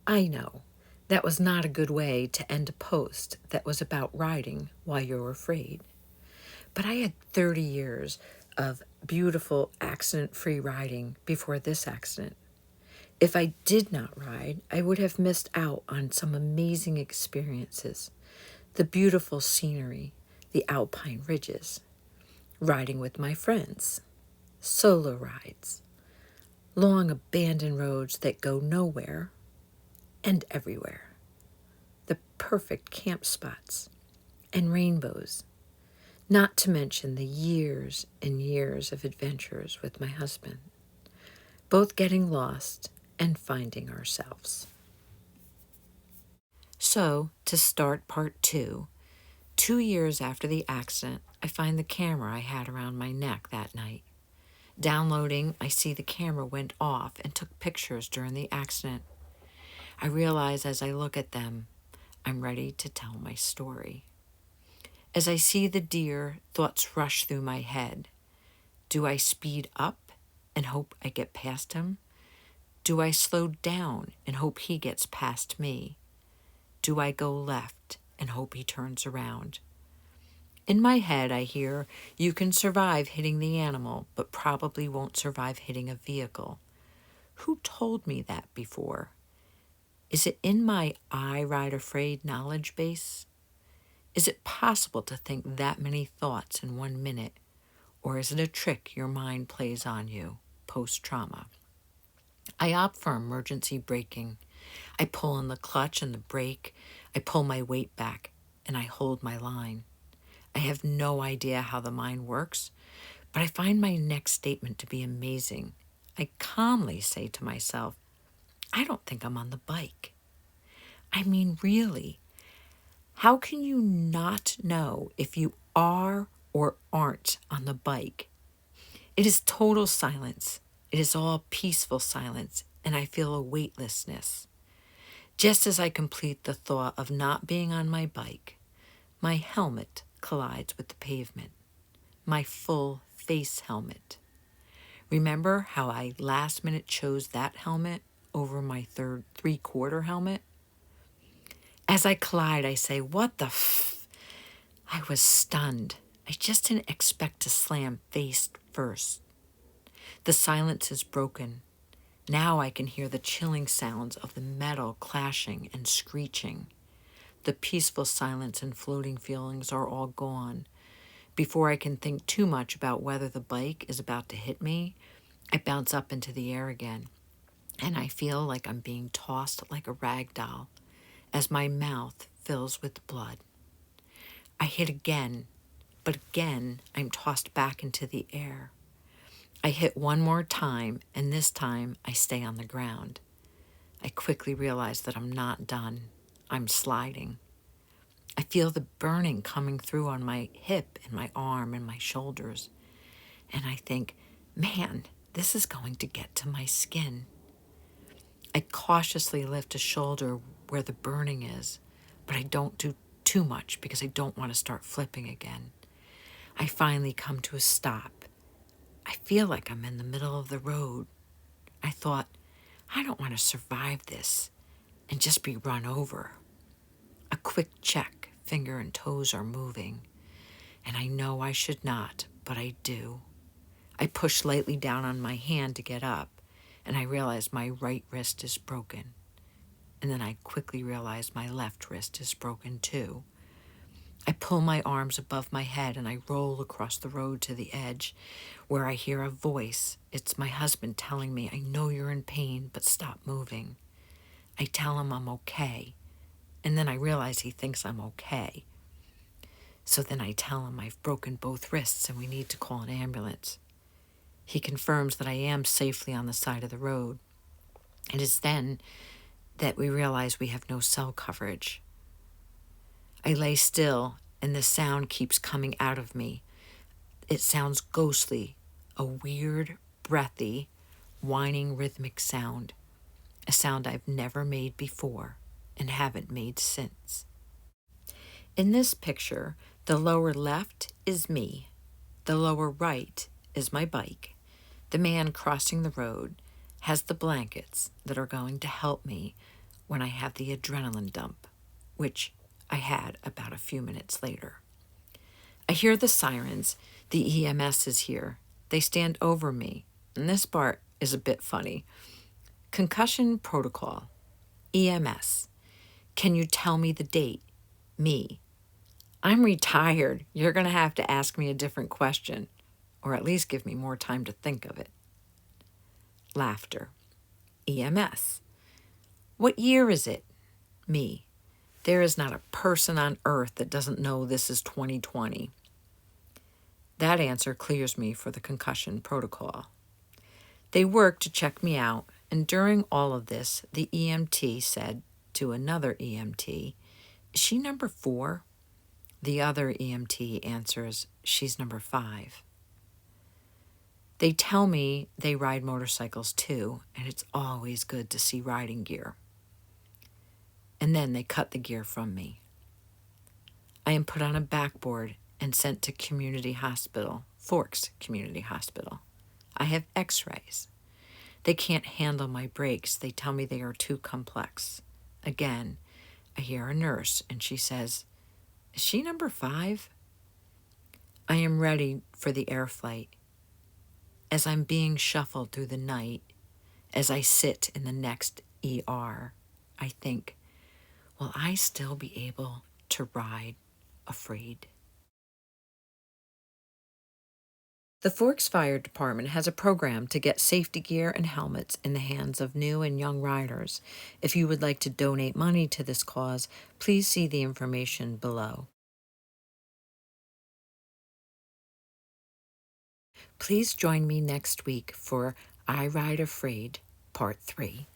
I know that was not a good way to end a post that was about riding while you're afraid. But I had 30 years of beautiful accident-free riding before this accident. If I did not ride, I would have missed out on some amazing experiences. The beautiful scenery, the alpine ridges, riding with my friends, solo rides, long abandoned roads that go nowhere and everywhere, the perfect camp spots, and rainbows, not to mention the years and years of adventures with my husband, both getting lost and finding ourselves. So, to start part 2 years after the accident, I find the camera I had around my neck that night. Downloading, I see the camera went off and took pictures during the accident. I realize as I look at them, I'm ready to tell my story. As I see the deer, thoughts rush through my head. Do I speed up and hope I get past him? Do I slow down and hope he gets past me? Do I go left and hope he turns around? In my head, I hear, you can survive hitting the animal, but probably won't survive hitting a vehicle. Who told me that before? Is it in my Irideafraid knowledge base? Is it possible to think that many thoughts in 1 minute? Or is it a trick your mind plays on you, post-trauma? I opt for emergency braking. I pull in the clutch and the brake. I pull my weight back, and I hold my line. I have no idea how the mind works, but I find my next statement to be amazing. I calmly say to myself, I don't think I'm on the bike. I mean, really, how can you not know if you are or aren't on the bike? It is total silence. It is all peaceful silence, and I feel a weightlessness. Just as I complete the thought of not being on my bike, my helmet collides with the pavement, my full face helmet. Remember how I last minute chose that helmet over my third 3/4 helmet? As I collide, I say, what the f? I was stunned. I just didn't expect to slam face first. The silence is broken. Now I can hear the chilling sounds of the metal clashing and screeching. The peaceful silence and floating feelings are all gone. Before I can think too much about whether the bike is about to hit me, I bounce up into the air again, and I feel like I'm being tossed like a rag doll as my mouth fills with blood. I hit again, but again I'm tossed back into the air. I hit one more time, and this time I stay on the ground. I quickly realize that I'm not done. I'm sliding. I feel the burning coming through on my hip and my arm and my shoulders. And I think, man, this is going to get to my skin. I cautiously lift a shoulder where the burning is, but I don't do too much because I don't want to start flipping again. I finally come to a stop. I feel like I'm in the middle of the road. I thought, I don't want to survive this and just be run over. A quick check, finger and toes are moving, and I know I should not, but I do. I push lightly down on my hand to get up, and I realize my right wrist is broken. And then I quickly realize my left wrist is broken too. I pull my arms above my head and I roll across the road to the edge where I hear a voice. It's my husband telling me, I know you're in pain, but stop moving. I tell him I'm okay, and then I realize he thinks I'm okay. So then I tell him I've broken both wrists and we need to call an ambulance. He confirms that I am safely on the side of the road. It is then that we realize we have no cell coverage. I lay still, and the sound keeps coming out of me. It sounds ghostly, a weird, breathy, whining rhythmic sound, a sound I've never made before and haven't made since. In this picture, the lower left is me. The lower right is my bike. The man crossing the road has the blankets that are going to help me when I have the adrenaline dump, which I had about a few minutes later. I hear the sirens. The EMS is here. They stand over me, and this part is a bit funny. Concussion protocol. EMS. Can you tell me the date? Me. I'm retired. You're going to have to ask me a different question, or at least give me more time to think of it. Laughter. EMS. What year is it? Me. There is not a person on earth that doesn't know this is 2020. That answer clears me for the concussion protocol. They work to check me out, and during all of this, the EMT said to another EMT, "Is she number 4? The other EMT answers, "She's number 5. They tell me they ride motorcycles too, and it's always good to see riding gear. And then they cut the gear from me. I am put on a backboard and sent to community hospital, Forks Community Hospital. I have x-rays. They can't handle my brakes. They tell me they are too complex. Again, I hear a nurse, and she says, "Is she number 5? I am ready for the air flight. As I'm being shuffled through the night, as I sit in the next ER, I think, will I still be able to ride afraid?" The Forks Fire Department has a program to get safety gear and helmets in the hands of new and young riders. If you would like to donate money to this cause, please see the information below. Please join me next week for I Ride Afraid Part 3.